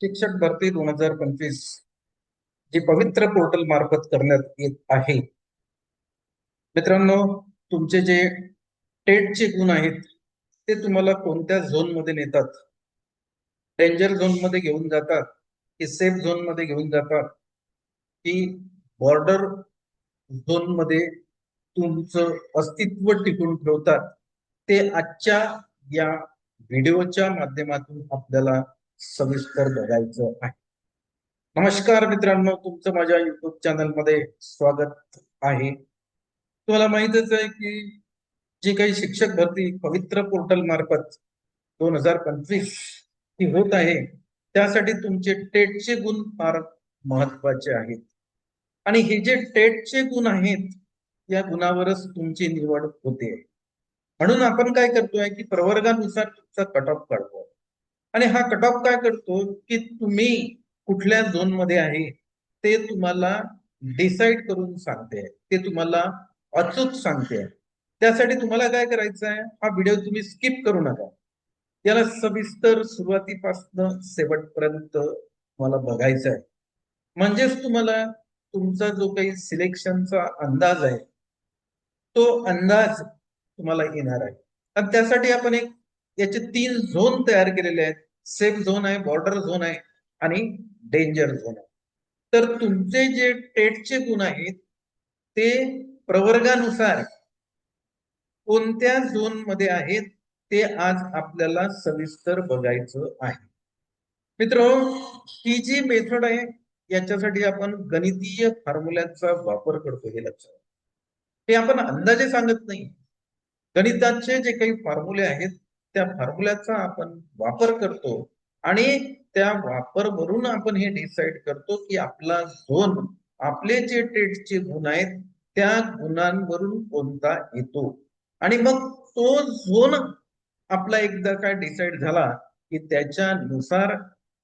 शिक्षक भरती 2025 जी पवित्र पोर्टल मार्फत करण्यात येत आहे. मित्रांनो, तुमचे जे टेटचे गुण आहेत ते तुम्हाला कोणत्या झोन मध्ये नेतात? डेंजर झोन मध्ये घेऊन जातात की सेफ झोन मध्ये घेऊन जातात की बॉर्डर झोन मध्ये तुमचं अस्तित्व टिकून ठेवतात? ते आजच्या या व्हिडिओच्या माध्यमातून आपल्याला सविस्तर बघायचं आहे. नमस्कार मित्रांनो, तुमचं माझ्या युट्यूब चॅनल मध्ये स्वागत आहे. तुम्हाला माहितच आहे की जी काही शिक्षक भरती पवित्र पोर्टल मार्फत 2025 ही होत आहे, त्यासाठी तुमचे टेटचे गुण फार महत्वाचे आहेत. आणि हे जे टेटचे गुण आहेत, या गुणावरच तुमची निवड होते. म्हणून आपण काय करतोय की प्रवर्गानुसार तुमचा कट ऑफ काढतो. आणि हा कट ऑफ काय करतो की तुम्ही कुठल्या झोन मध्ये आहे ते तुम्हाला डिसाइड करून सांगते, ते तुम्हाला अचूक सांगते. त्यासाठी तुम्हाला काय करायचं आहे, हा व्हिडिओ तुम्ही स्किप करू नका. याला सविस्तर सुरुवातीपासून शेवटपर्यंत तुम्हाला बघायचं आहे. म्हणजेच तुम्हाला तुमचा जो काही सिलेक्शनचा अंदाज आहे तो अंदाज तुम्हाला येणार आहे. आणि त्यासाठी आपण एक याचे 3 झोन तयार केलेले आहेत. सेफ झोन आहे, बॉर्डर झोन आहे आणि डेंजर झोन आहे. तर तुमचे जे टेटचे गुण आहेत ते प्रवर्गानुसार कोणत्या झोन मध्ये आहेत ते आज आपल्याला सविस्तर बघायचं आहे. मित्र, ही जी मेथड आहे याच्यासाठी आपण गणितीय फॉर्म्युल्याचा वापर करतो, हे लक्षात. हे आपण अंदाजे सांगत नाही. गणिताचे जे काही फॉर्म्युले आहेत त्या फॉर्म्युल्याचा आपण वापर करतो आणि त्या वापरवरून आपण हे डिसाइड करतो की आपला झोन, आपले जे टेटचे गुण आहेत त्या गुणांवरून कोणता येतो. आणि मग तो झोन आपला एकदा काय डिसाइड झाला की त्याच्यानुसार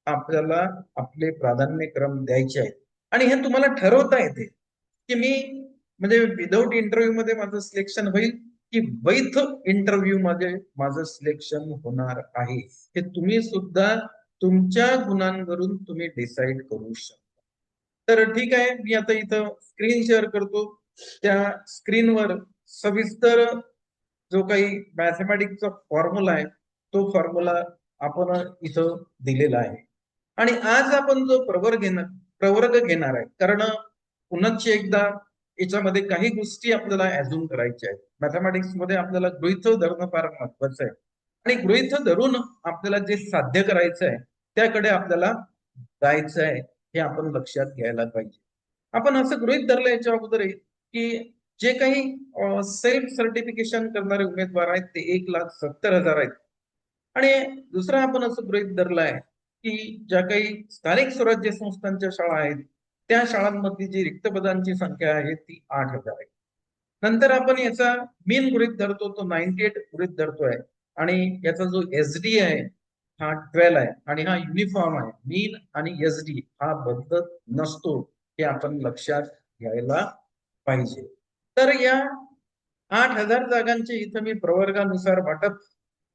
आपल्याला आपले प्राधान्यक्रम द्यायचे आहेत. आणि हे तुम्हाला ठरवता येते की मी म्हणजे विदाऊट इंटरव्ह्यू मध्ये माझं सिलेक्शन होईल की वैध इंटरव्ह्यू मध्ये माझं सिलेक्शन होणार आहे, हे तुम्ही सुद्धा तुमच्या गुणांवरून तुम्ही डिसाइड करू शकता. तर ठीक आहे, मी आता इथं स्क्रीन शेअर करतो. त्या स्क्रीनवर सविस्तर जो काही मॅथमॅटिक्सचा फॉर्म्युला आहे तो फॉर्म्युला आपण इथं दिलेला आहे. आणि आज आपण जो प्रवर्ग घेणार आहे, कारण पुन्हा एकदा याच्यामध्ये काही गोष्टी आपल्याला ऍझ्युम करायच्या आहेत. मॅथमॅटिक्स मध्ये आपल्याला गृहीत धरणं फार महत्वाचं आहे. आणि गृहीत धरून आपल्याला जे साध्य करायचं आहे त्याकडे आपल्याला जायचं आहे, हे आपण लक्षात घ्यायला पाहिजे. आपण असं गृहीत धरलं याच्या अगोदर की जे काही सेल्फ सर्टिफिकेशन करणारे उमेदवार आहेत ते 1,70,000 आहेत. आणि दुसरं आपण असं गृहीत धरलं आहे की ज्या काही स्थानिक स्वराज्य संस्थांच्या शाळा आहेत त्या शाळांमधली जी रिक्त पदांची संख्या आहे ती 8,000 आहे. नंतर आपण याचा मीन गृहीत धरतो, तो 98 गृहीत धरतोय. आणि याचा जो एसडी आहे हा 12 आहे. आणि हा युनिफॉर्म आहे. मीन आणि एसडी हा बदलत नसतो, हे आपण लक्षात घ्यायला पाहिजे. तर या 8,000 जागांचे इथं मी प्रवर्गानुसार वाटप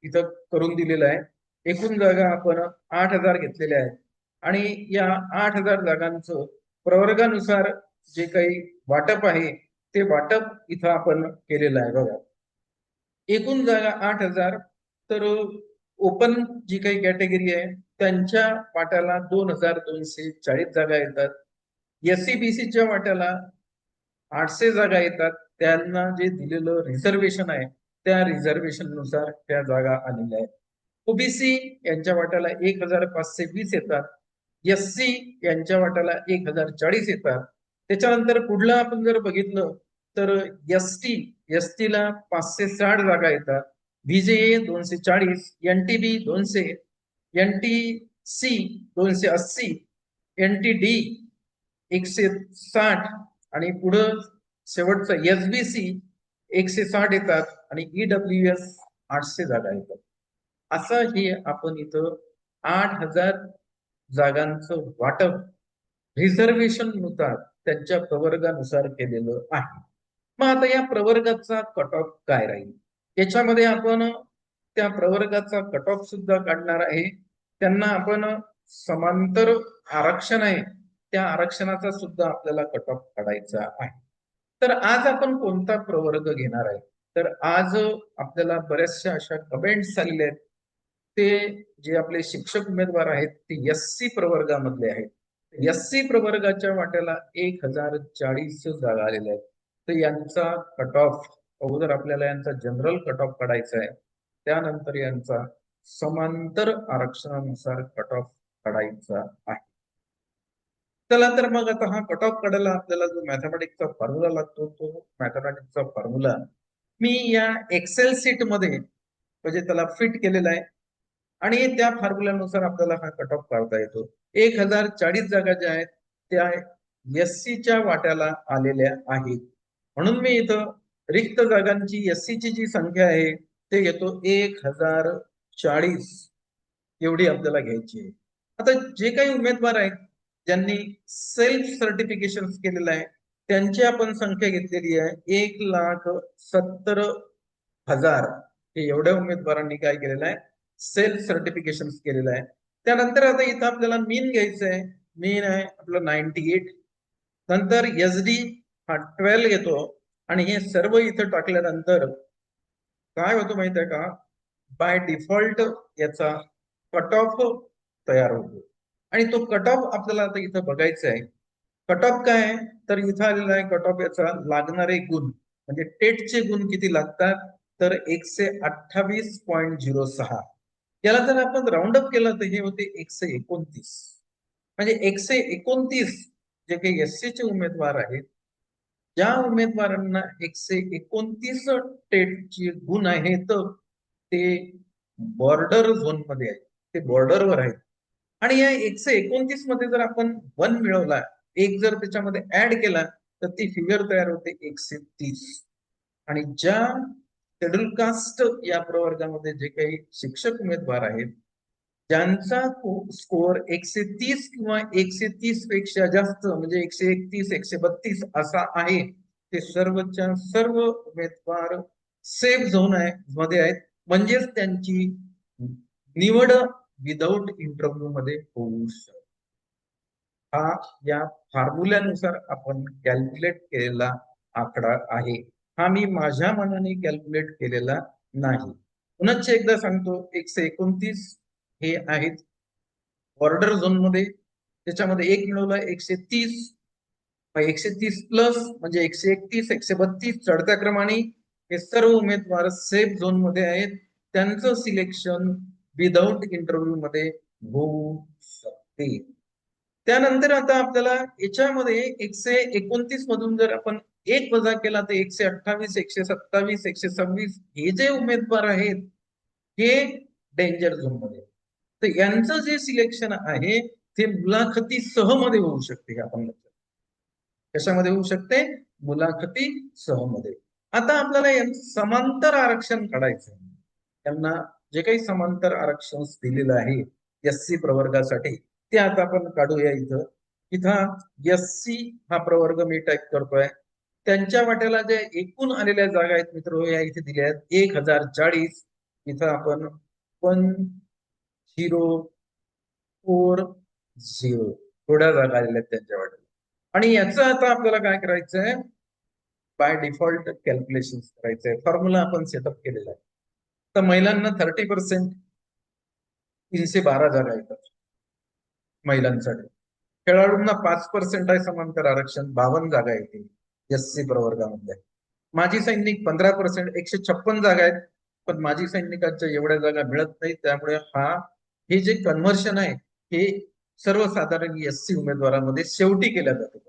इथं करून दिलेलं आहे. एकूण जागा आपण 8,000 घेतलेल्या आहेत. आणि या 8,000 जागांचं प्रवर्गानुसार जे काही वाटप आहे ते वाटप इथं आपण केलेलं आहे. बघा, एकूण जागा 8,000. तर ओपन जी काही कॅटेगरी आहे त्यांच्या वाट्याला 2,240 जागा येतात. SC-BCच्या वाट्याला 800 जागा येतात. त्यांना जे दिलेलं रिझर्वेशन आहे त्या रिझर्वेशन नुसार त्या जागा आलेल्या आहेत. ओबीसी यांच्या वाट्याला 1,520 येतात. SC यांच्या वाट्याला 1,040 येतात. त्याच्यानंतर पुढलं आपण जर बघितलं तर एसटी ला 560 जागा येतात. VJA 240, NTB 200, NTC 280, NTD 160 आणि पुढं शेवटचं SBC 160 येतात. आणि EWS 800 जागा येतात. असं हे आपण इथं 8,000 जागांचं वाटप रिझर्वेशन नुसार त्यांच्या प्रवर्गानुसार केलेलं आहे. मग आता या प्रवर्गाचा कट ऑफ काय राहील, याच्यामध्ये आपण त्या प्रवर्गाचा कट ऑफ सुद्धा काढणार आहे. त्यांना आपण समांतर आरक्षण आहे त्या आरक्षणाचा सुद्धा आपल्याला कट ऑफ काढायचा आहे. तर आज आपण कोणता प्रवर्ग घेणार आहे? तर आज आपल्याला बऱ्याचशा अशा कमेंट्स आलेल्या आहेत. ते जे आपले शिक्षक उमेदवार आहेत ते SC प्रवर्गामधले आहेत. SC प्रवर्गाच्या वाट्याला 1040 जागा आलेल्या आहेत. तर यांचा कट ऑफ अगोदर आपल्याला यांचा जनरल कट ऑफ काढायचा आहे, त्यानंतर यांचा समांतर आरक्षणानुसार कट ऑफ काढायचा आहे. चला तर मग आता हा कट ऑफ काढायला आपल्याला जो मॅथमॅटिक्सचा फॉर्म्युला लागतो तो मॅथमॅटिक्सचा फॉर्म्युला मी या एक्सेल सीट मध्ये म्हणजे त्याला फिट केलेला आहे आणि त्या फॉर्म्युल्यानुसार आपल्याला हा कट ऑफ काढता येतो. 1040 जागा ज्या आहेत त्या SC च्या वाट्याला आलेल्या आहेत. म्हणून मी इथं रिक्त जागांची SC ची जी संख्या आहे ते घेतो 1040 एवढी आपल्याला घ्यायची आहे. आता जे काही उमेदवार आहेत ज्यांनी सेल्फ सर्टिफिकेशन केलेलं आहे त्यांची आपण संख्या घेतलेली आहे 1,70,000. हे एवढ्या उमेदवारांनी काय केलेलं आहे सेल्फ सर्टिफिकेशन केलेलं आहे. त्यानंतर आता इथं आपल्याला मीन घ्यायचं आहे. मीन आहे आपलं 98. नंतर SD हा 12 घेतो आणि हे सर्व इथं टाकल्यानंतर काय होतं माहित आहे का, बाय डिफॉल्ट याचा कट ऑफ तयार होतो आणि तो कट ऑफ आपल्याला आता इथं बघायचा आहे. कट ऑफ काय आहे तर इथं आलेला आहे कट ऑफ याचा लागणारे गुण म्हणजे टेटचे गुण किती लागतात तर 128.06. याला जर आपण राऊंड अप केलं तर हे होते 129. म्हणजे 129 जे काही SC चे उमेदवार आहेत ज्या उमेदवारांना 129 टेटचे गुण आहेत ते बॉर्डर झोन मध्ये आहेत, ते बॉर्डरवर आहेत. आणि या 129 मध्ये जर आपण 1 मिळवला, एक जर त्याच्यामध्ये ऍड केला तर ती फिगर तयार होते 130. आणि ज्या शेड्यूल कास्ट या प्रवर्गामध्ये जे काही शिक्षक उमेदवार आहेत ज्यांचा स्कोअर 130 किंवा 130 पेक्षा जास्त म्हणजे 131 132 असा आहे ते सर्वच्या सर्व उमेदवार सेफ झोन आहे मध्ये आहेत. म्हणजेच त्यांची निवड विदाऊट इंटरव्ह्यू मध्ये होऊ शकते. हा या फॉर्म्युल्यानुसार आपण कॅल्क्युलेट केलेला आकडा आहे. हा मी माझ्या मनाने कॅल्क्युलेट केलेला नाही. पुन्हा एकदा सांगतो 129 हे आहेत बॉर्डर झोन मध्ये. त्याच्यामध्ये एक मिळवला 130, 130 प्लस म्हणजे 131 132 चढत्या क्रमाने हे सर्व उमेदवार सेफ झोन मध्ये आहेत. त्यांचं सिलेक्शन विदाऊट इंटरव्ह्यू मध्ये होऊ शकते. त्यानंतर आता आपल्याला याच्यामध्ये 129 मधून जर आपण एक वजा केला तर 128 127 126 हे जे उमेदवार आहेत हे डेंजर झोन मध्ये. तर यांचं जे सिलेक्शन आहे ते मुलाखती सह मध्ये होऊ शकते. आपण कशामध्ये होऊ शकते मुलाखती सह मध्ये. आता आपल्याला समांतर आरक्षण काढायचं. त्यांना जे काही समांतर आरक्षण दिलेलं आहे SC प्रवर्गासाठी ते आता आपण काढूया. इथं SC हा प्रवर्ग मी टाईप करतोय. त्यांच्या वाट्याला ज्या एकूण आलेल्या जागा आहेत मित्र या इथे दिल्या आहेत 1040. इथं आपण 1040 थोड्या जागा आलेल्या आहेत त्यांच्या वाट्याला. आणि याचं आता आपल्याला काय करायचंय बाय डिफॉल्ट कॅल्क्युलेशन करायचंय. फॉर्म्युला आपण सेटअप केलेला आहे. तर महिलांना 30% 312 जागा येतात महिलांसाठी. खेळाडूंना 5% आहे समांतर आरक्षण 52 जागा येतील SC प्रवर्गामध्ये. माजी सैनिक 15% 156 जागा आहेत. पण माजी सैनिकांच्या एवढ्या जागा मिळत नाही. त्यामुळे हे जे कन्व्हर्शन आहे हे सर्वसाधारण SC उमेदवारांमध्ये शेवटी केल्या जातं.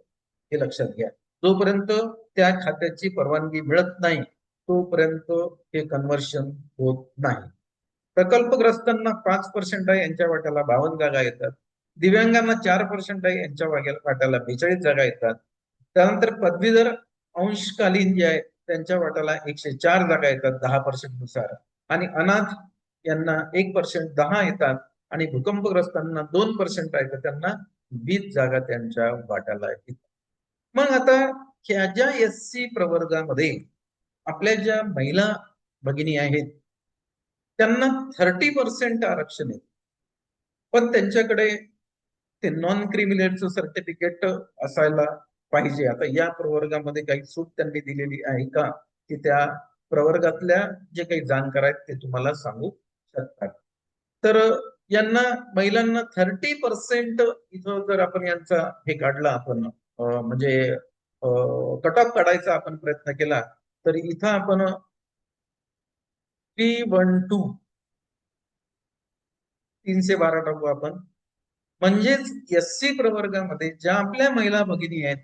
हे लक्षात घ्या. जोपर्यंत त्या खात्याची परवानगी मिळत नाही तोपर्यंत हे कन्व्हर्शन होत नाही. प्रकल्पग्रस्तांना 5% आहे यांच्या वाट्याला 52 जागा येतात. दिव्यांगांना 4% आहे यांच्या वाट्याला 42 जागा येतात. त्यानंतर पदवीधर अंशकालीन जे आहेत त्यांच्या वाट्याला 104 जागा येतात 10% नुसार. आणि अनाथ यांना 1% 10 येतात. आणि भूकंपग्रस्तांना 2% आहे तर त्यांना 20 जागा त्यांच्या वाट्याला येतात. मग आता ह्या ज्या SC प्रवर्गामध्ये आपल्या ज्या महिला भगिनी आहेत त्यांना 30% आरक्षण आहे. पण त्यांच्याकडे ते नॉन क्रिमिलेअरचं सर्टिफिकेट असायला पाहिजे. आता या प्रवर्गामध्ये काही सूट त्यांनी दिलेली आहे का, की त्या प्रवर्गातल्या जे काही जाणकार आहेत ते तुम्हाला सांगू शकतात. तर यांना महिलांना 30% इथं जर आपण यांचा हे काढला आपण म्हणजे कट ऑफ काढायचा आपण प्रयत्न केला, तर इथं आपण 312 312 टाकू आपण. म्हणजेच SC प्रवर्गामध्ये ज्या आपल्या महिला भगिनी आहेत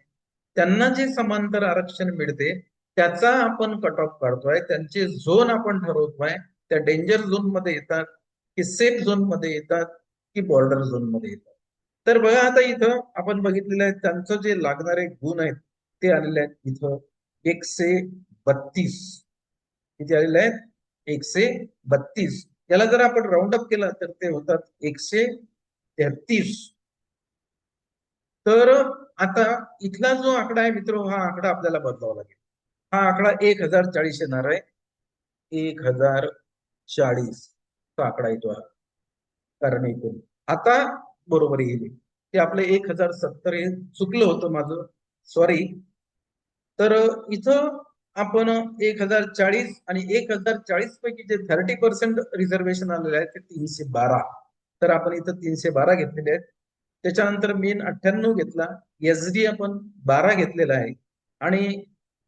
त्यांना जे समांतर आरक्षण मिळते त्याचा आपण कट ऑफ काढतोय, त्यांचे झोन आपण ठरवतोय. त्या डेंजर झोन मध्ये येतात की सेफ झोन मध्ये येतात की बॉर्डर झोन मध्ये येतात. तर बघा आता इथं आपण बघितलेलं आहे त्यांचं जे लागणारे गुण आहेत ते आलेले आहेत इथं 132. किती आलेले आहेत? 132. याला जर आपण राऊंड अप केला तर ते होतात 133. तर आता इथला जो आकडा आहे मित्र, हा आकडा आपल्याला बदलावा लागेल. हा आकडा 1040 येणार आहे. 1040 हा आकडा येतो, कारण इथून आता बरोबर येईल ते आपलं 1070 हे चुकलं होतं माझं, सॉरी. तर इथं आपण 1040 आणि 1040 पैकी जे 30% रिझर्वेशन आलेले आहे ते 312. तर आपण इथं 312 घेतलेले आहेत. त्याच्यानंतर मेन 98 घेतला, SD आपण 12 घेतलेला आहे. आणि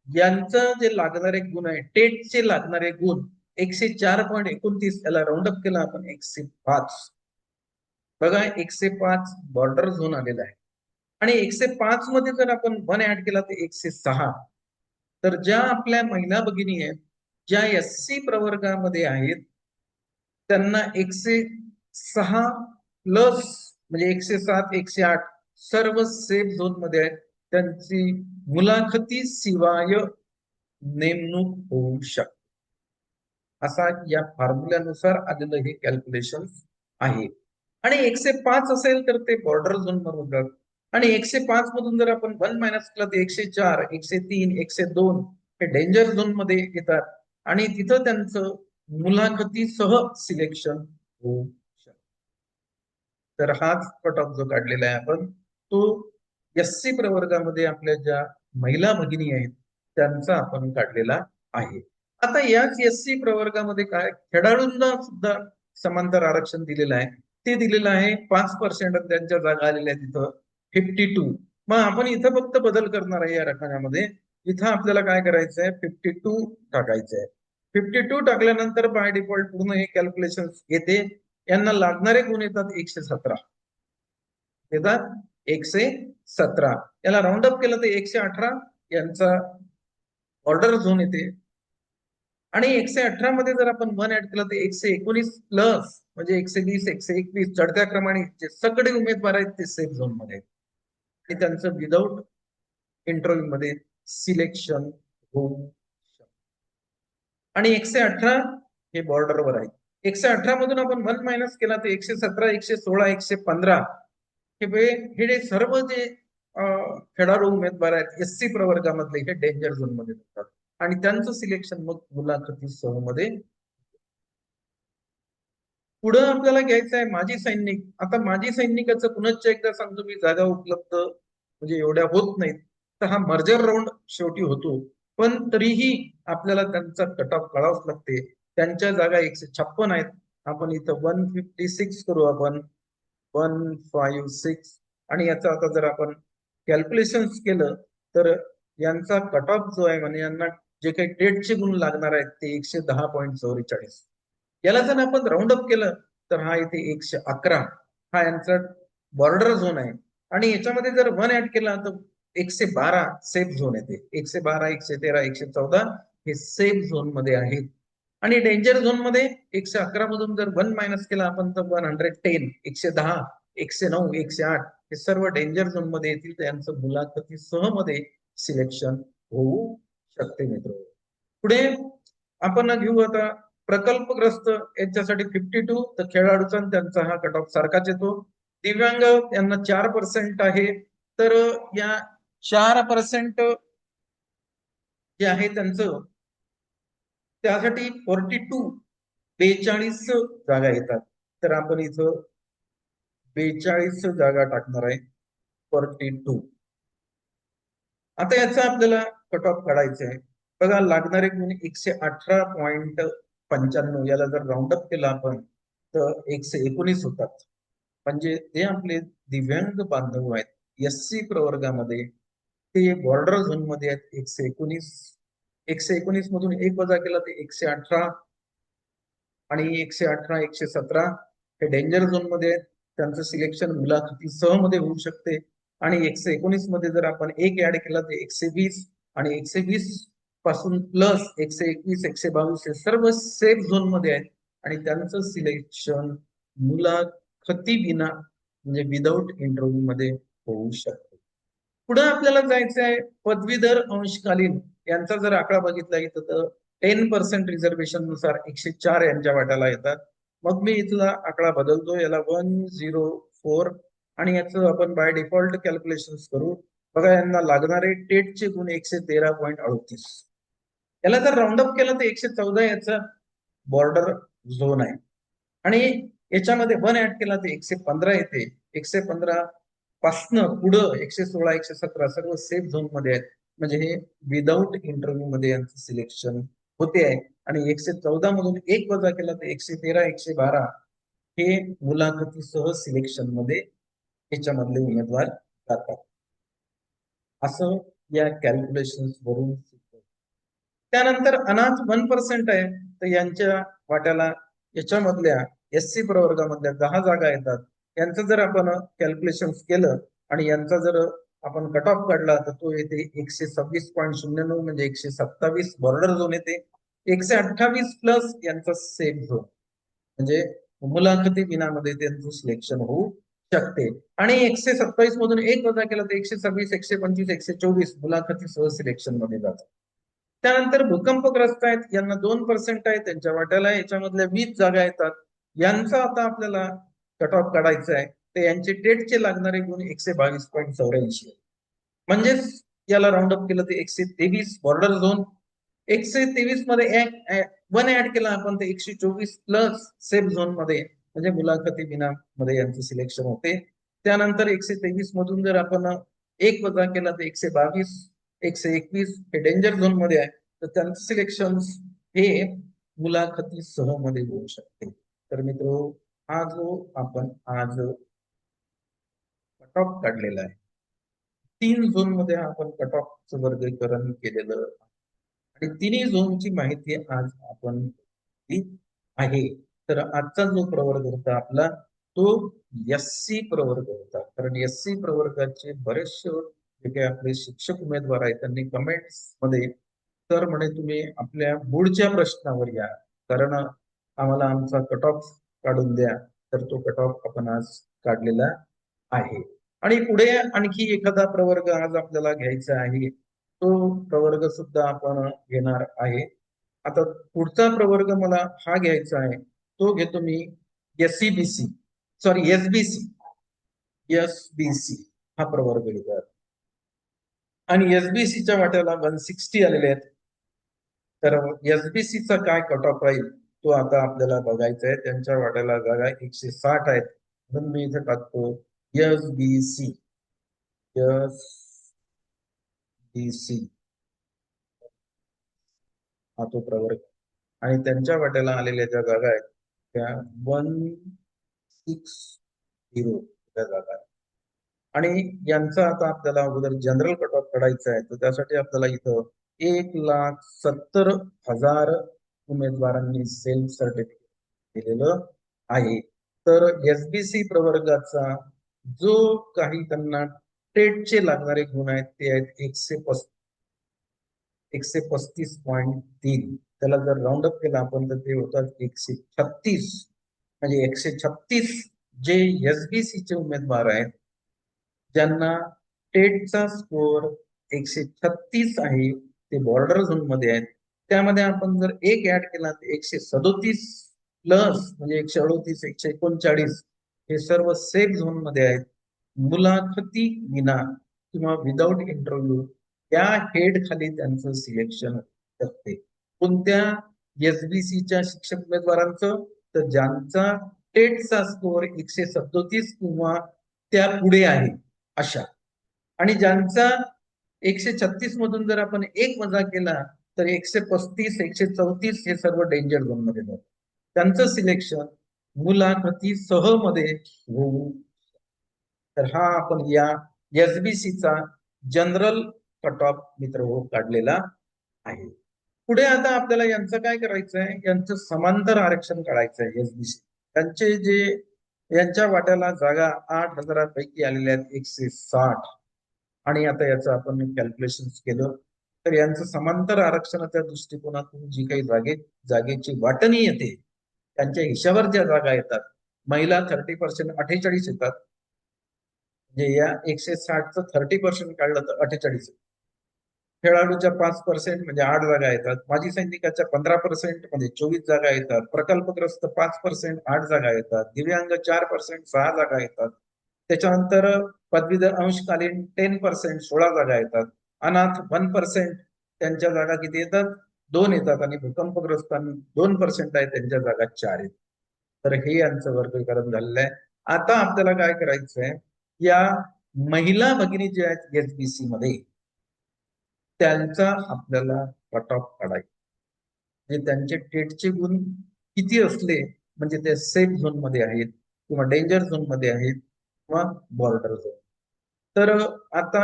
यांचं जे लागणारे गुण आहे टेटचे लागणारे गुण 104.29, याला राऊंड अप केला आपण 105. बघा 105 बॉर्डर झोन आलेला आहे. आणि 105 मध्ये जर आपण 1 ऍड केला तर 106. तर ज्या आपल्या महिला भगिनी आहेत ज्या SC प्रवर्गामध्ये आहेत त्यांना 106 प्लस म्हणजे 107 108 सर्व सेफ झोन मध्ये आहेत. त्यांची मुलाखती शिवाय नेमणूक होऊ शकते. असा या फॉर्म्युल्यानुसार आलेलं हे कॅल्क्युलेशन आहे. आणि 105 असेल तर ते बॉर्डर झोन मध्ये होतात. आणि 105 मधून जर आपण 1 मायनस केला तर 104 103 102 हे डेंजर झोन मध्ये येतात. आणि तिथं त्यांचं मुलाखतीसह सिलेक्शन होऊ शकतं. तर हाच कट ऑफ जो काढलेला आहे आपण तो SC प्रवर्गामध्ये आपल्या ज्या महिला भगिनी आहेत त्यांचा आपण काढलेला आहे. आता याच SC प्रवर्गामध्ये काय खेळाडूंना सुद्धा समांतर आरक्षण दिलेलं आहे. ते दिलेलं आहे 5% त्यांच्या जागा आलेल्या आहेत तिथं 52. मग आपण इथं फक्त बदल करणार आहे या रकान्यामध्ये. इथं आपल्याला काय करायचं आहे 52 टाकायचं आहे. 52 टाकल्यानंतर बाय डिफॉल्ट पूर्ण हे कॅल्क्युलेशन येते. यांना लागणारे गुण येतात 117 येतात 117. याला राऊंड अप केलं तर 118 यांचा ऑर्डर झोन येते. आणि 118 मध्ये जर आपण 1 ऍड केलं तर 119 प्लस म्हणजे 120 121 चढत्या क्रमाने जे सगळे उमेदवार आहेत ते सेफ झोन मध्ये आहेत. आणि त्यांचं विदाऊट इंटरव्ह्यू मध्ये सिलेक्शन होऊ शकतं. आणि 118 हे बॉर्डरवर आहे. 118 मधून आपण 1 मायनस केला तर 117 116 115 हे सर्व जे खेळाडू उमेदवार आहेत SC प्रवर्गामधले हे डेंजर झोन मध्ये जातात. आणि त्यांचं सिलेक्शन मग मुलाखती सह मध्ये. पुढं आपल्याला घ्यायचं आहे माजी सैनिक. आता माजी सैनिकाचं पुनश्च एकदा सांगतो मी, जागा उपलब्ध म्हणजे एवढ्या होत नाहीत. तर हा मर्जर राऊंड शेवटी होतो. पण तरीही आपल्याला त्यांचा कट ऑफ काढावाच लागते. त्यांच्या जागा 156 आहेत. आपण इथं 156 करू आपण 156. आणि याचा आता जर आपण कॅल्क्युलेशन केलं तर यांचा कट ऑफ जो आहे म्हणजे यांना जे काही टेटचे गुण लागणार आहेत ते 110.44. याला जर आपण राऊंड अप केलं तर हा इथे 111 हा यांचा बॉर्डर झोन आहे. आणि याच्यामध्ये जर 1 ऍड केला तर 112 सेफ झोन येते. 112 113 114 हे सेफ झोन मध्ये आहेत. आणि डेंजर झोन मध्ये 111 मधून जर 1 मायनस केला आपण तर 110 110 109 108 हे सर्व डेंजर झोन मध्ये येतील. तर यांचं मुलाखती सह मध्ये सिलेक्शन होऊ शकते मित्र. पुढे आपण घेऊ आता प्रकल्पग्रस्त यांच्यासाठी 52. तर खेळाडूचा त्यांचा हा कट ऑफ सारखाच येतो. दिव्यांग यांना 4% आहे. तर या 4% जे आहे त्यांचं त्यासाठी 42 42 जागा येतात. तर आपण इथं 42 जागा टाकणार आहे 42. आता याचा आपल्याला कट ऑफ काढायचा आहे. बघा लागणारे गुण 118.95, याला जर राऊंड अप केला आपण तर 119 होतात. म्हणजे ते आपले दिव्यांग बांधव आहेत SC प्रवर्गामध्ये, ते बॉर्डर झोन मध्ये आहेत 119. 119 मधून 1 वजा केला ते 118, आणि 118 117 हे डेंजर झोन मध्ये आहेत. त्यांचं सिलेक्शन मुलाखतीसह मध्ये होऊ शकते. आणि 119 मध्ये जर आपण 1 ऍड केला तर 120, आणि 120 पासून प्लस 121 122 हे सर्व सेफ झोन मध्ये आहेत, आणि त्यांचं सिलेक्शन मुलाखती विना म्हणजे विदाऊट इंटरव्ह्यू मध्ये होऊ शकते. पुढे आपल्याला जायचं आहे पदवीधर अंशकालीन यांचा जर आकडा बघितला इथं तर 10% रिझर्वेशन नुसार 104 यांच्या वाट्याला येतात. मग मी इथला आकडा बदलतो, याला 104, आणि याचं आपण बाय डिफॉल्ट कॅल्क्युलेशन करू. बघा यांना लागणारे टेटचे गुण 113.38. याला जर राऊंड अप केलं तर 114 याचा बॉर्डर झोन आहे, आणि याच्यामध्ये 1 ऍड केला तर 115 येते. 115 पासनं पुढं 116 117 सर्व सेफ झोन मध्ये आहेत. म्हणजे हे विदाऊट इंटरव्ह्यू मध्ये यांचं सिलेक्शन होते आहे. आणि 114 मधून 1 वजा केला तर 113 112 हे मुलाखतीसह सिलेक्शन मध्ये याच्यामधले उमेदवार जातात. असं या कॅल्क्युलेशन वरून. त्यानंतर अनाथ 1% आहे, तर यांच्या वाट्याला याच्यामधल्या SC प्रवर्गामधल्या 10 जागा येतात. यांचं जर आपण कॅल्क्युलेशन केलं आणि यांचा जर आपण कट ऑफ काढला तर तो येते 126.09, म्हणजे 127 बॉर्डर झोन येते. 128 प्लस यांचा सेफ झोन, म्हणजे मुलाखती विनामध्ये त्यांचं सिलेक्शन होऊ शकते. आणि 127 मधून 1 वजा केला तर 126 125 124 मुलाखतीसह सिलेक्शन मध्ये जातात. त्यानंतर भूकंपग्रस्त आहेत, यांना 2% आहे, त्यांच्या वाट्याला याच्यामधल्या 20 जागा येतात. यांचा आता आपल्याला कट ऑफ काढायचा आहे, तर यांचे टेटचे लागणारे गुण 122.84, म्हणजेच याला राऊंड अप केलं तर 123 बॉर्डर झोन. 123 मध्ये 1 ऍड केला आपण तर 124 प्लस सेफ झोन मध्ये, म्हणजे मुलाखती विना मध्ये यांचं सिलेक्शन होते. त्यानंतर 123 मधून जर आपण 1 वजा केला तर 122 121 हे डेंजर झोन मध्ये आहे, तर त्यांचं सिलेक्शन हे मुलाखती सह मध्ये होऊ शकते. तर मित्र, हा जो आपण आज कट ऑफ काढलेला आहे, 3 झोन मध्ये आपण कट ऑफचं वर्गीकरण केलेलं, आणि तिन्ही झोनची माहिती आज आपण आहे. तर आजचा जो प्रवर्ग होता आपला तो SC प्रवर्ग होता. कारण SC प्रवर्गाचे बरेचसे जे काही आपले शिक्षक उमेदवार आहेत त्यांनी कमेंट्स मध्ये तर म्हणे तुम्ही आपल्या पुढच्या प्रश्नावर या, कारण आम्हाला आमचा कट ऑफ काढून द्या. तर तो कट ऑफ आपण आज काढलेला आहे. आणि पुढे आणखी एखादा प्रवर्ग आज आपल्याला घ्यायचा आहे, तो प्रवर्ग सुद्धा आपण घेणार आहे. आता पुढचा प्रवर्ग मला हा घ्यायचा आहे, तो घेतो मी SCBC, सॉरी SBC हा प्रवर्ग घेतो. आणि SBCच्या वाट्याला 160 आलेले आहेत. तर SBCचा काय कट ऑफ राहील तो आता आपल्याला बघायचा आहे. त्यांच्या वाट्याला जागा 160 आहेत, म्हणून मी इथे टाकतो SBC. हा तो प्रवर्ग, आणि त्यांच्या वाट्याला आलेल्या ज्या जागा आहेत त्या 160 त्या जागा आहेत. आणि यांचा आता आपल्याला अगोदर जनरल कट ऑफ काढायचा आहे, तर त्यासाठी आपल्याला इथं 1,70,000 उमेदवारांनी सेल्फ सर्टिफिकेट दिलेलं आहे. तर SBC प्रवर्गाचा जो काही त्यांना टेटचे लागणारे गुण आहेत ते आहेत 135.3. त्याला जर राऊंड अप केला आपण तर ते होतात 136. म्हणजे 136 जे SBC चे उमेदवार आहेत ज्यांना टेटचा स्कोर 136 आहे, ते बॉर्डर झोन मध्ये आहेत. त्यामध्ये आपण जर 1 ऍड केला तर 137 प्लस म्हणजे 138 139 हे सर्व सेफ झोन मध्ये आहेत. मुलाखती विना किंवा विदाऊट इंटरव्ह्यू त्या हेड खाली त्यांचं सिलेक्शन करते. कोणत्या SBCच्या शिक्षक उमेदवारांचं, तर ज्यांचा टेटचा स्कोअर 137 किंवा त्या पुढे आहे अशा, आणि ज्यांचा 136 मधून जर आपण एक वजा केला तर 135, 134 हे सर्व डेंजर झोन मध्ये जातात. त्यांचं सिलेक्शन मुलाखतीसह मध्ये होऊ. तर हा आपण या एसबीसीचा जनरल कट ऑफ मित्र हो काढलेला आहे. पुढे आता आपल्याला यांचं काय करायचं आहे, यांचं समांतर आरक्षण काढायचं आहे. एसबीसी त्यांचे जे यांच्या वाट्याला जागा 8,000 आलेल्या आहेत 160, आणि आता याचं आपण कॅल्क्युलेशन केलं तर यांचं समांतर आरक्षणाच्या दृष्टिकोनातून जी काही जागेची वाटणी येते त्यांच्या हिशावर ज्या जागा येतात, महिला 30% 48 येतात, म्हणजे या 160चं 30% काढलं तर 48, खेळाडूच्या 5% म्हणजे 8 जागा येतात, माजी सैनिकाच्या 15% म्हणजे 24 जागा येतात, प्रकल्पग्रस्त 5% 8 जागा येतात, दिव्यांग 4% 6 जागा येतात, त्याच्यानंतर पदवीधर अंशकालीन 10% 16 जागा येतात, अनाथ 1% त्यांच्या जागा किती येतात 2 येतात, आणि भूकंपग्रस्तांना 2% आहे त्यांच्या जागा 4 येतात. तर हे यांचं वर्गीकरण झालेलं आहे. आता आपल्याला काय करायचंय, या महिला भगिनी ज्या आहेत एसबीसी मध्ये त्यांचा आपल्याला कट ऑफ काढायचा, म्हणजे त्यांचे टेटचे गुण किती असले म्हणजे ते सेफ झोन मध्ये आहेत किंवा डेंजर झोन मध्ये आहेत किंवा बॉर्डर झोन. तर आता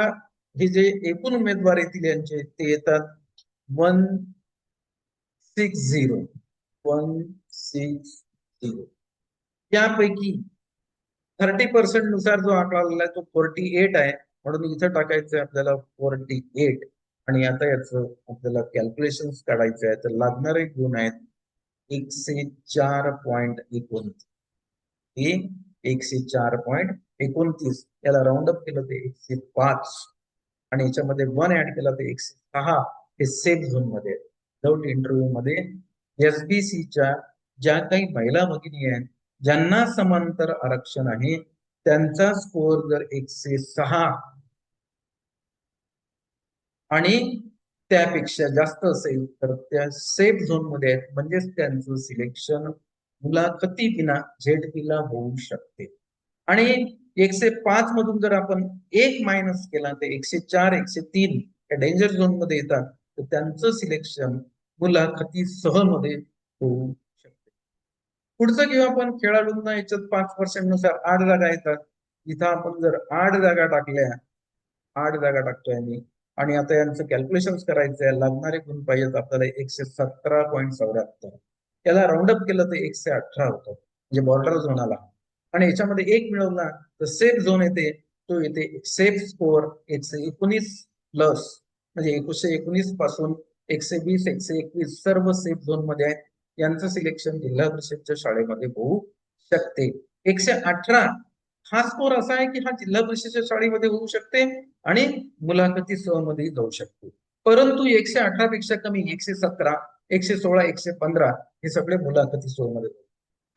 हे जे एकूण उमेदवार येतील यांचे ते येतात 160 यापैकी 30% नुसार जो आकडा आलेला आहे तो 48 आहे, म्हणून इथं टाकायचं आपल्याला 48. आणि आता याचं आपल्याला कॅल्क्युलेशन काढायचं आहे, तर लागणारे गुण आहेत 104.29. हे 104.29 याला राऊंड अप केलं ते 105, आणि याच्यामध्ये 1 ऍड केला ते 106. हे सेफ झोन मध्ये विदाउट इंटरव्ह्यू मध्ये एसबीसीच्या ज्या काही महिला भगिनी आहेत ज्यांना समांतर आरक्षण आहे त्यांचा स्कोअर जर 106 आणि त्यापेक्षा जास्त असेल तर त्या सेफ झोन मध्ये आहेत, म्हणजेच त्यांचं सिलेक्शन मुलाखती विना झेडपीला होऊ शकते. आणि 105 मधून जर आपण एक मायनस केला तर 104, 103 या डेंजर झोन मध्ये येतात, तर त्यांचं सिलेक्शन मुलाखती सह मध्ये होऊ शकते. पुढचं घेऊ आपण खेळाडूंना, याच्यात 5% नुसार 8 जागा येतात. इथं आपण जर 8 जागा टाकल्या, 8 जागा टाकतोय मी, आणि आता यांचं कॅल्क्युलेशन करायचं आहे, लागणारे गुण पाहिजेत आपल्याला 117.74. त्याला राऊंडअप केलं तर 118 होतं, म्हणजे बॉर्डर झोन आला. आणि याच्यामध्ये एक मिळवला तर सेफ झोन येते, तो येते सेफ स्कोअर 119 प्लस, म्हणजे 119 पासून 120, 121 सर्व सेफ झोन मध्ये आहेत. यांचं सिलेक्शन जिल्हा परिषदच्या शाळेमध्ये होऊ शकते. 118 हा स्कोर असा आहे की हा जिल्हा परिषदेच्या शाळेमध्ये होऊ शकते आणि मुलाखती मध्ये जाऊ शकते. परंतु 118 पेक्षा कमी 117, 116, 115 हे सगळे मुलाखती मध्ये,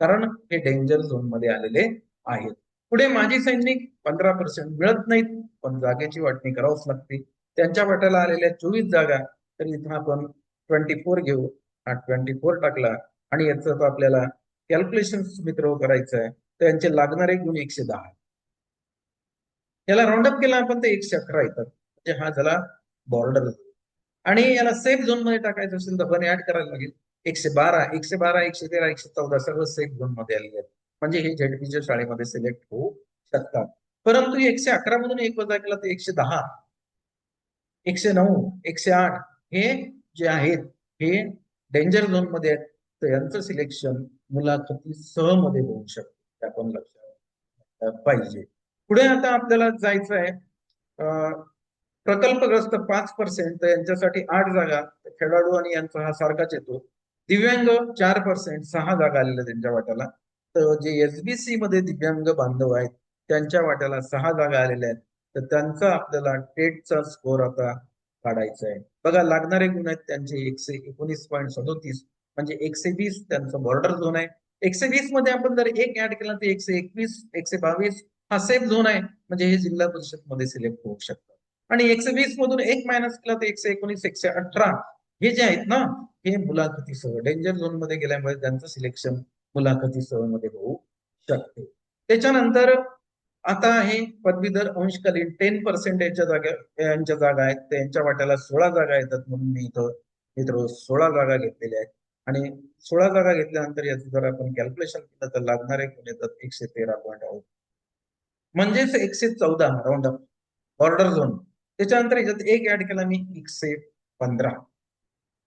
कारण हे डेंजर झोन मध्ये आलेले आहेत. पुढे माजी सैनिक 15% मिळत नाहीत, पण जागेची वाटणी करावीच लागते. त्यांच्या वाट्याला आलेल्या 24 जागा, तर इथं आपण 24 घेऊ. हा 24 टाकला आणि याचं आपल्याला कॅल्क्युलेशन मित्र करायचं आहे, तर यांचे लागणारे गुण 110. याला राऊंडअप केला आपण तर 111 येतात, म्हणजे हा झाला बॉर्डर. आणि याला सेफ झोन मध्ये टाकायचं असेल तर पण ऍड करायला लागेल 112, 112, 113, 114 सर्व सेफ झोन मध्ये आलेले आहेत, म्हणजे हे झेडपीच्या शाळेमध्ये सिलेक्ट होऊ शकतात. परंतु 111 मधून एक वजा केला तर 110, 109, 108 हे जे आहेत हे डेंजर झोन मध्ये आहेत, तर यांचं सिलेक्शन मुलाखती सह मध्ये होऊ शकते, आपण लक्षात पाहिजे. पुढे आता आपल्याला जायचं आहे प्रकल्पग्रस्त 5%, तर यांच्यासाठी 8 जागा, खेळाडू आणि यांचा हा सारखाच येतो. दिव्यांग 4%, 6 जागा आलेल्या त्यांच्या वाट्याला. तर जे एसबीसी मध्ये दिव्यांग बांधव आहेत त्यांच्या वाट्याला 6 जागा आलेल्या आहेत, तर त्यांचा आपल्याला टेटचा स्कोर आता काढायचा आहे. बघा लागणारे गुण आहेत त्यांचे 119.37, म्हणजे 120 त्यांचं बॉर्डर झोन आहे. 120 मध्ये आपण जर एक ऍड केला तर 121, 122 हा सेफ झोन आहे, म्हणजे हे जिल्हा परिषद मध्ये सिलेक्ट होऊ शकतात. आणि 120 मधून एक मायनस केला तर 119, 118 हे जे आहेत ना, हे मुलाखतीसह डेंजर झोन मध्ये गेल्यामुळे त्यांचं सिलेक्शन मुलाखतीसह मध्ये होऊ शकते. त्याच्यानंतर आता आहे पदवीधर अंशकालीन 10% यांच्या जागा आहेत, त्यांच्या वाट्याला 16 जागा येतात, म्हणून मी इथं मित्र 16 जागा घेतलेल्या आहेत. आणि 16 जागा घेतल्यानंतर याचं जर आपण कॅल्क्युलेशन केलं तर लागणारे गुण येतात 113.8, म्हणजेच 114 राऊंड अप बॉर्डर झोन. त्याच्यानंतर याच्यात एक ऍड केला मी 115.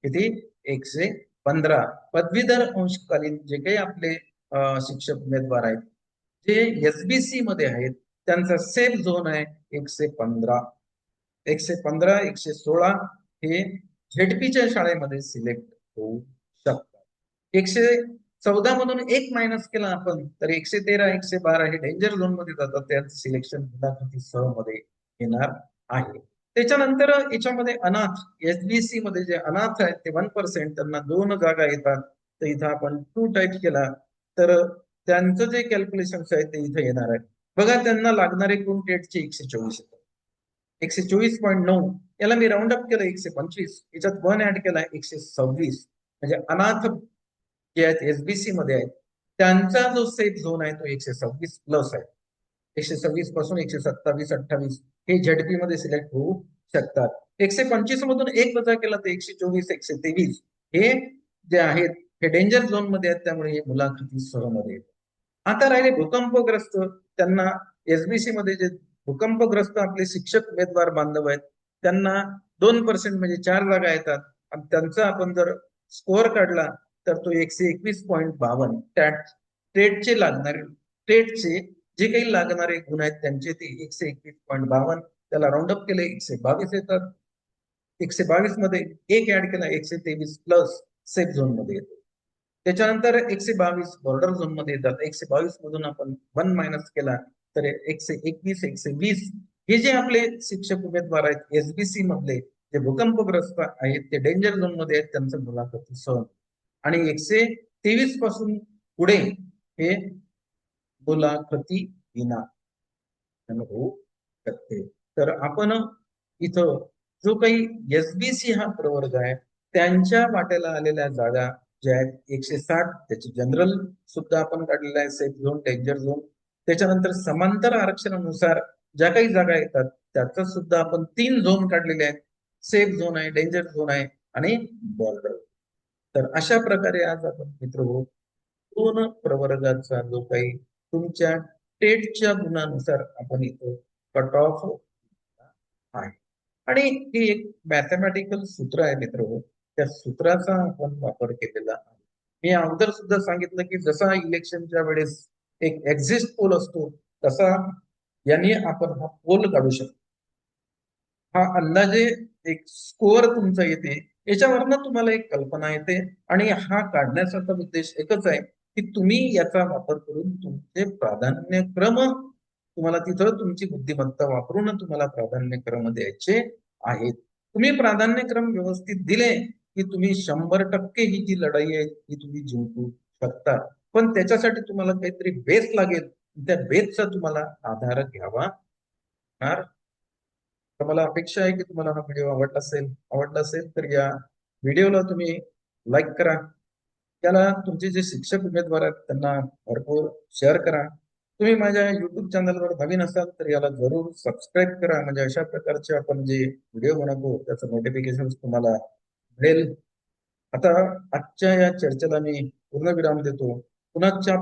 किती? 115 पदवीधर अंशकालीन जे काही आपले शिक्षक उमेदवार आहेत, जे एसबीसी मध्ये आहेत, त्यांचा सेफ झोन आहे 115. 115 116 हे झेडपीच्या शाळेमध्ये सिलेक्ट होऊ शकतात. 114 मधून एक मायनस केला आपण तर 113 112 हे डेंजर झोन मध्ये जातात, त्यांचं सिलेक्शन मुलाखती सह मध्ये येणार आहे. त्याच्यानंतर याच्यामध्ये अनाथ एसबीसी मध्ये जे अनाथ आहेत ते 1%, त्यांना 2 जागा येतात. तर इथं आपण 2 टाईप केला तर त्यांचं जे कॅल्क्युलेशन आहे ते इथे येणार आहे. बघा, त्यांना लागणारे गुण टेटचे 124 येतात. 124.9 याला मी राऊंड अप केलं 125, याच्यात 1 ऍड केला 126. म्हणजे अनाथ जे आहेत एसबीसी मध्ये आहेत, त्यांचा जो सेफ झोन आहे तो 126 प्लस आहे. 126 पासून 127 28 हे झेडपी मध्ये सिलेक्ट होऊ शकतात. 125 मधून एक वजा केला तर 124 123 हे जे आहेत हे डेंजर झोन मध्ये आहेत, त्यामुळे हे मुलाखती सह मध्ये. आता राहिले भूकंपग्रस्त, त्यांना एसबीसी मध्ये जे भूकंपग्रस्त आपले शिक्षक उमेदवार बांधव आहेत, त्यांना 2% म्हणजे 4 जागा येतात. आणि त्यांचा आपण जर स्कोअर काढला तर तो 121.52. टेटचे लागणारे टेटचे जे काही लागणारे गुण आहेत त्यांचे ते 121.52, त्याला राऊंड अप केले 122 येतात. 122 मध्ये एक ऍड केला 123 प्लस सेफ झोन मध्ये येतो. त्याच्यानंतर 122 बॉर्डर झोन मध्ये येतात. 122 मधून आपण 1 मायनस केला तर 121 120 हे जे आपले शिक्षक उमेदवार आहेत एसबीसी मधले जे भूकंपग्रस्त आहेत ते डेंजर झोन मध्ये आहेत, त्यांचं मुलाखती सह. आणि 123 पासून पुढे हे मुलाखती विना होऊ शकते. तर आपण इथं जो काही एसबीसी हा प्रवर्ग आहे त्यांच्या वाट्याला आलेल्या जागा ज्या आहेत 160, त्याची जनरल सुद्धा आपण काढलेला आहे, सेफ झोन डेंजर झोन. त्याच्यानंतर समांतर आरक्षणानुसार ज्या काही जागा येतात त्याचा सुद्धा आपण 3 झोन काढलेले आहेत, सेफ झोन आहे, डेंजर झोन आहे आणि बॉर्डर. तर अशा प्रकारे आज आपण मित्र दोन प्रवर्गाचा जो काही तुमच्या टेटच्या गुणानुसार आपण इथं कट ऑफ आहे. आणि ही एक मॅथमॅटिकल सूत्र आहे मित्र, त्या सूत्राचा आपण वापर केलेला आहे. मी अगोदर सुद्धा सांगितलं की जसा इलेक्शनच्या वेळेस एक एक्झिस्ट पोल असतो तसा याने आपण हा पोल काढू शकतो. हा अंदाजे एक स्कोअर तुमचा येते, याच्यावरनं तुम्हाला एक कल्पना येते. आणि हा काढण्याचा उद्देश एकच आहे की तुम्ही याचा वापर करून तुमचे प्राधान्यक्रम तुम्हाला तिथं तुमची बुद्धिमत्ता वापरून तुम्हाला प्राधान्यक्रम द्यायचे आहेत. तुम्ही प्राधान्यक्रम व्यवस्थित दिले की तुम्ही 100% ही जी लढाई आहे ती तुम्ही जिंकू शकता. पण त्याच्यासाठी तुम्हाला काहीतरी बेस लागेल, त्या बेसचा तुम्हाला आधार घ्यावा लागणार. तर मला अपेक्षा आहे की तुम्हाला हा व्हिडिओ आवडला असेल तर या व्हिडिओला तुम्ही लाईक करा. त्याला तुमचे जे शिक्षक उमेदवार आहेत त्यांना भरपूर शेअर करा. तुम्ही माझ्या युट्यूब चॅनलवर नवीन असाल तर याला जरूर सबस्क्राईब करा, म्हणजे अशा प्रकारचे आपण जे व्हिडिओ बनवतो त्याचं नोटिफिकेशन तुम्हाला मिळेल. आता आजच्या या चर्चेला मी पूर्ण विराम देतो. पुन्हा आपले